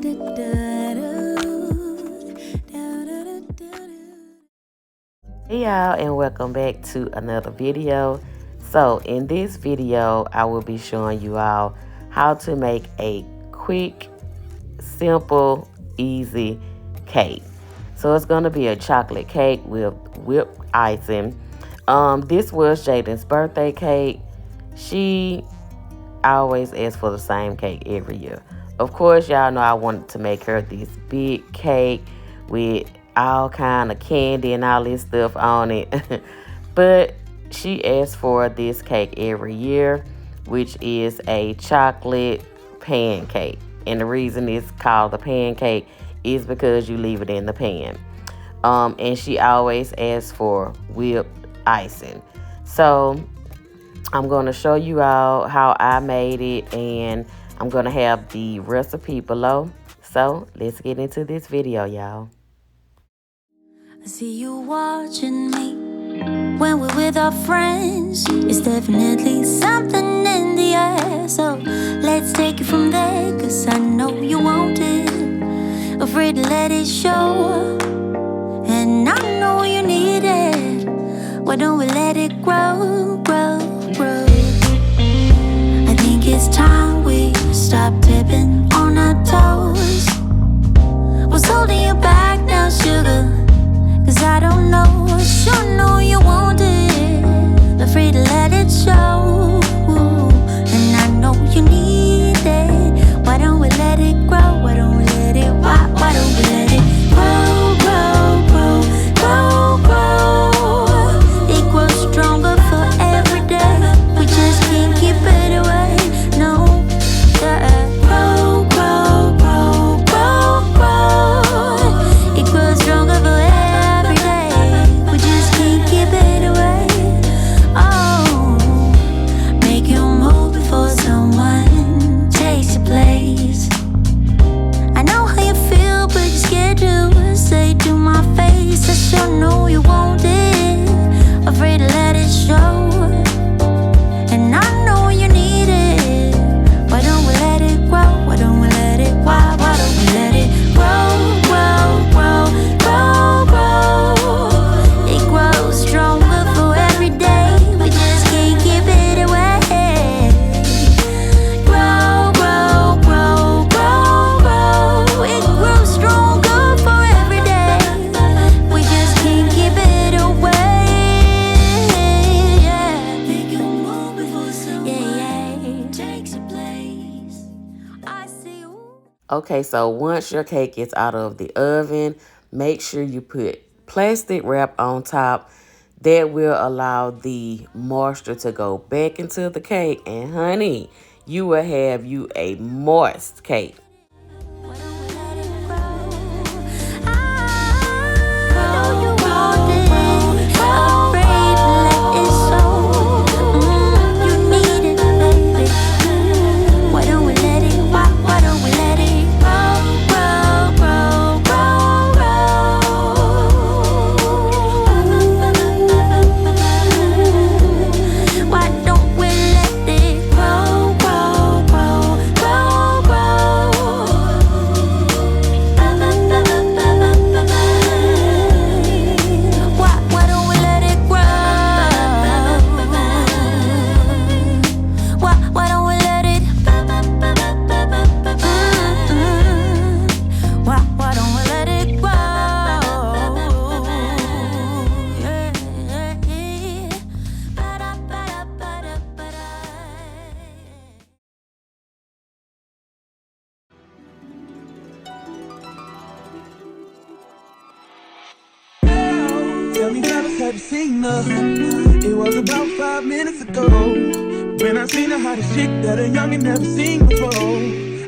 Hey y'all, and welcome back to another video. So in this video I will be showing you all how to make a quick, simple, easy cake. So it's going to be a chocolate cake with whipped icing. This was Jaden's birthday cake. She always asks for the same cake every year. Of course, y'all know I wanted to make her this big cake with all kind of candy and all this stuff on it. But she asks for this cake every year, which is a chocolate pancake. And the reason it's called a pancake is because you leave it in the pan. And she always asks for whipped icing. So I'm going to show you all how I made it, and I'm going to have the recipe below. So let's get into this video, y'all. I see you watching me when we're with our friends. It's definitely something in the air. So let's take it from there, 'cause I know you want it. Afraid to let it show, and I know you need it. Why don't we let it grow, grow, grow? I think it's time we stop tipping on our toes. What's holding you back now, sugar? 'Cause I don't know, sure know you want it. Afraid to let it show, and I know you need it. Why don't we let it grow? Why don't we let it, why don't we let it grow, grow, grow, grow, grow? It grows stronger for every day. We just can't keep it away, no. Yeah. Grow, grow, grow, grow, grow. It grows stronger for every day. We just can't keep it away. Oh, make you move before someone takes your place. I know how you feel, but you're scared to say to my face. I sure know you want it. Afraid to let it show, and I know you need it. Why don't we let it grow? Why don't we let it, why don't we let it grow, grow, grow, grow, grow? It grows stronger for every day. We just can't keep it away. Grow, grow, grow, grow, grow. It grows stronger for every day. We just can't keep it away. Yeah. Make you move before someone takes your place. I see you. Okay, so once your cake gets out of the oven, make sure you put plastic wrap on top. That will allow the moisture to go back into the cake. And honey, you will have you a moist cake. Why don't we let it grow? I know you want it. Afraid to let it show. You need it, baby. Why don't we let it? Why don't we let it grow, grow, grow, grow, grow? Why don't we let it grow, grow, grow, grow, grow? Why don't we let it grow? Why don't we let it? Why don't we let it grow? Tell me, fellas, have you seen her? It was about 5 minutes ago when I seen her hottest chick that a youngin' never seen before.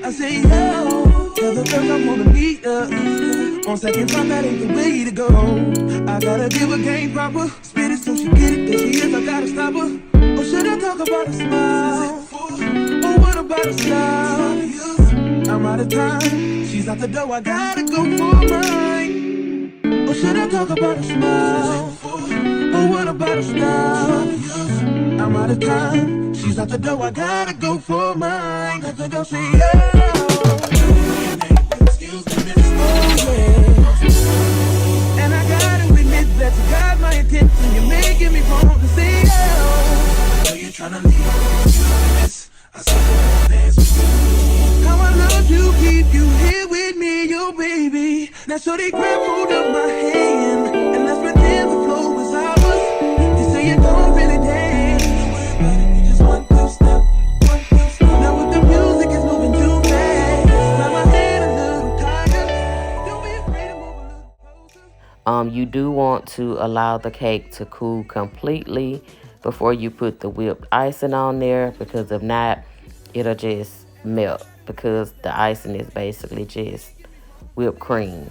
I say, yo, tell the girls I wanna meet her. On second thought, that ain't the way to go. I gotta give her game proper, spit it so she get it. There she is, I gotta stop her. Or should I talk about her smile? Or what about her style? I'm out of time, she's out the door, I gotta go for mine. Or should I talk about her smile? Or what about her style? I'm out of time, she's out the door, I gotta go for mine. Let the girl say, yeah. Oh yeah. And I gotta admit that you got my attention. You're making me want to say oh. Know you're trying to leave this. I saw the dance with you. How I love to keep you here with me, yo baby. Now so they grab hold of my hand, and let's pretend the flow was ours. You say you don't really dance. Don't worry about it, we just one, two step. Now with the music is moving too fast. Got my head a little tired. Don't be afraid to move a little closer. You do want to allow the cake to cool completely before you put the whipped icing on there, because if not, it'll just melt, because the icing is basically just whipped cream.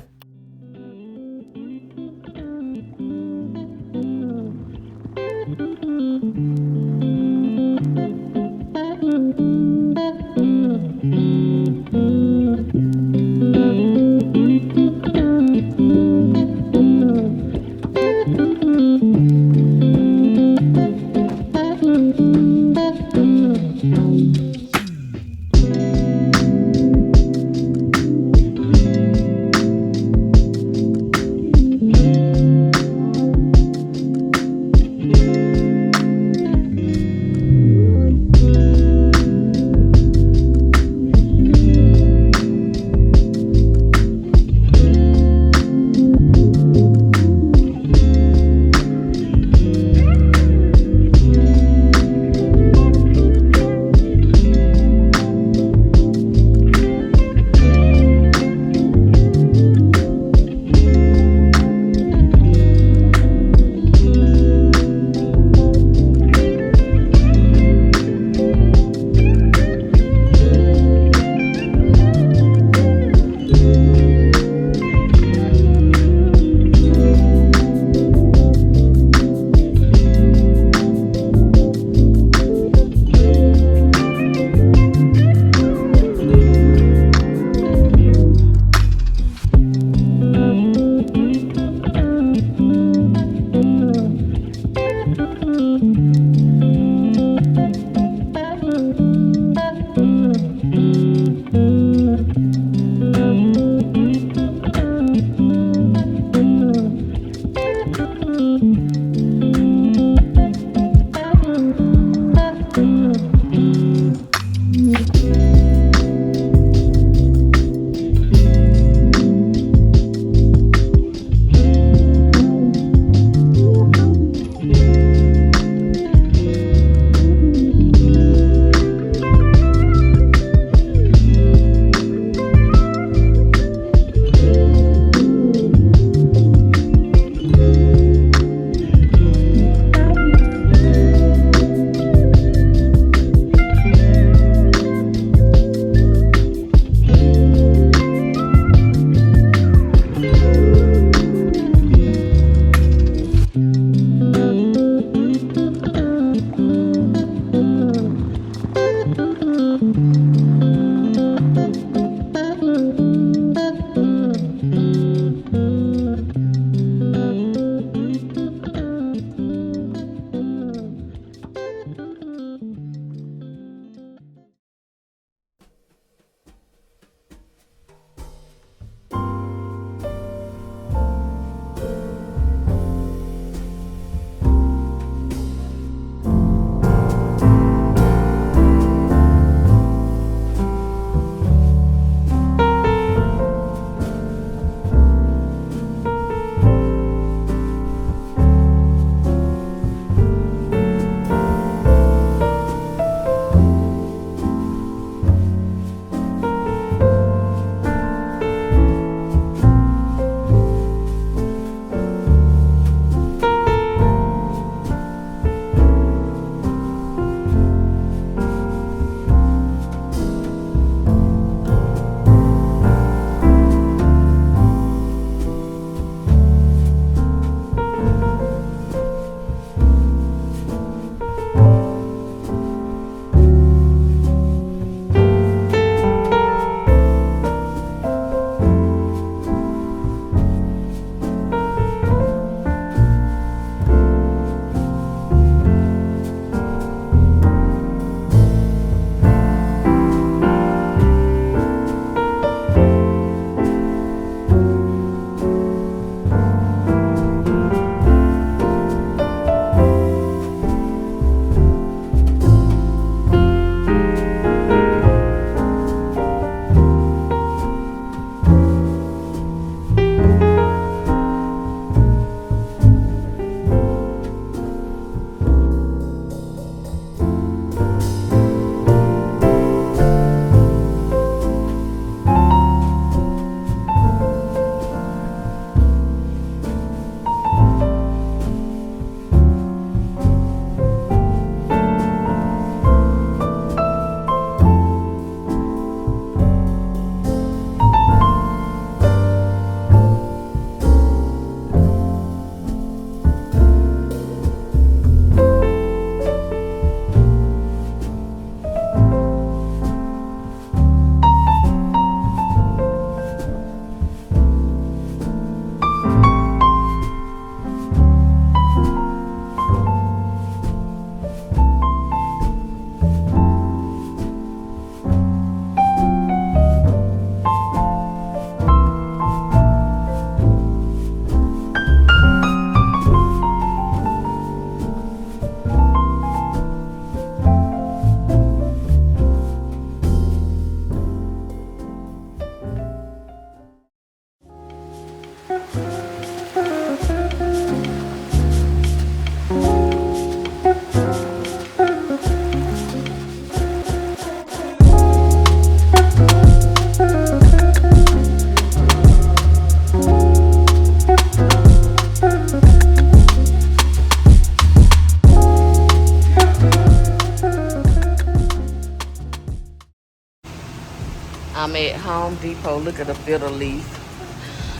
I'm at Home Depot. Look at the fiddle leaf.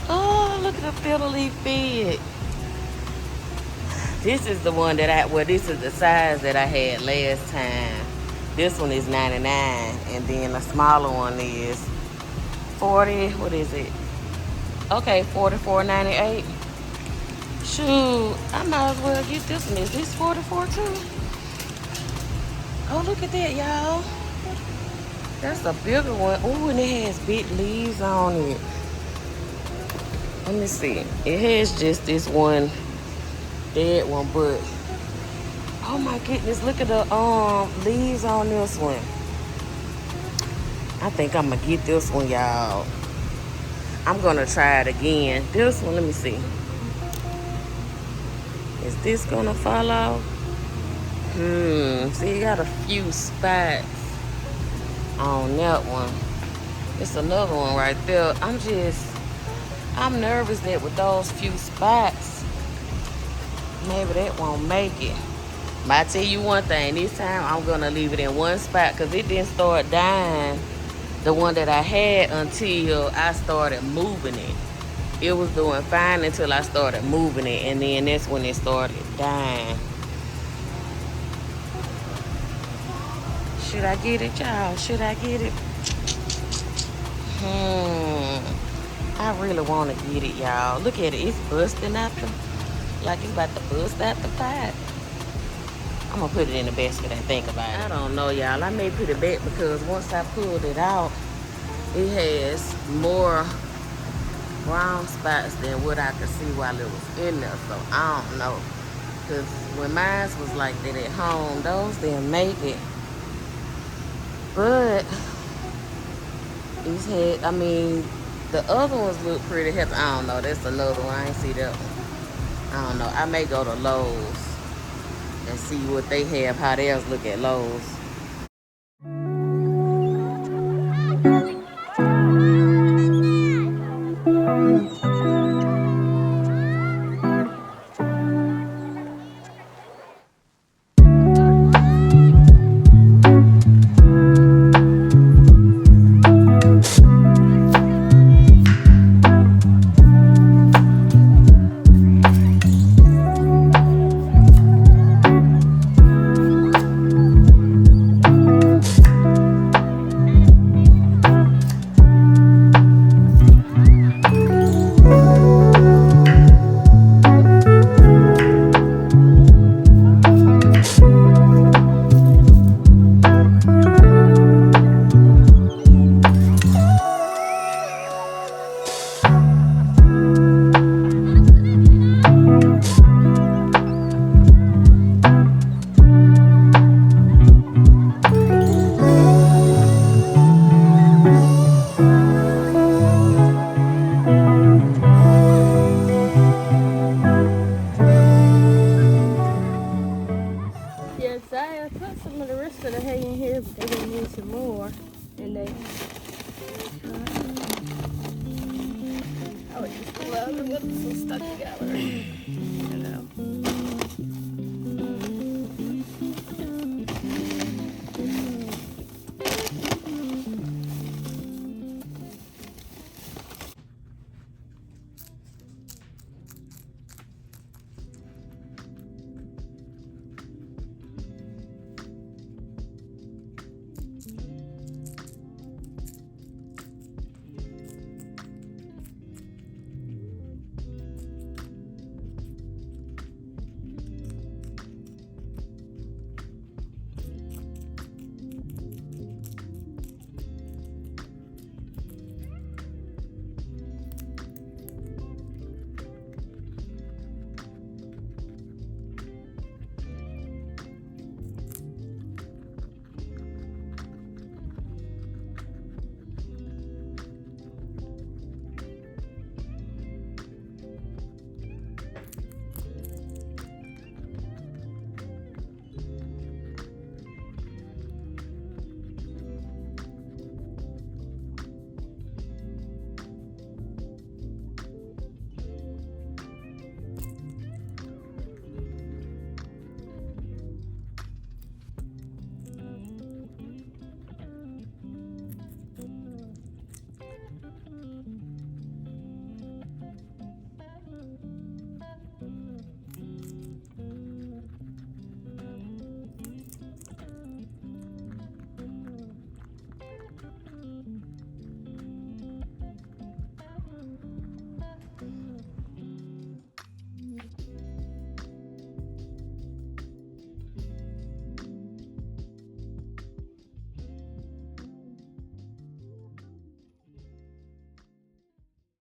Oh, look at the fiddle leaf bed. This is the one that this is the size that I had last time. This one is 99, and then the smaller one is 40, what is it? Okay, 44.98. Shoot, I might as well get this one. Is this 44 too? Oh, look at that, y'all. That's a bigger one. Oh, and it has big leaves on it. Let me see. It has just this one dead one, but oh my goodness, look at the leaves on this one. I think I'm gonna get this one, y'all. I'm gonna try it again. This one, let me see. Is this gonna fall off? See, you got a few spots on that one. It's another one right there. I'm nervous that with those few spots, maybe that won't make it. But I tell you one thing, this time I'm gonna leave it in one spot because it didn't start dying, the one that I had, until I started moving it. It was doing fine until I started moving it, and then that's when it started dying. Should I get it, y'all? Should I get it? I really want to get it, y'all. Look at it. It's busting out like it's about to bust out the pipe. I'm going to put it in the basket and think about it. I don't know, y'all. I may put it back because once I pulled it out, it has more brown spots than what I could see while it was in there. So I don't know. Because when mine was like that at home, those didn't make it. But these had, the other ones look pretty healthy. I don't know. That's another one. I ain't see that one. I don't know. I may go to Lowe's and see what they have, how theirs look at Lowe's. I put some of the rest of the hay in here, but they're gonna need some more. And they, I would just love them so stuck together.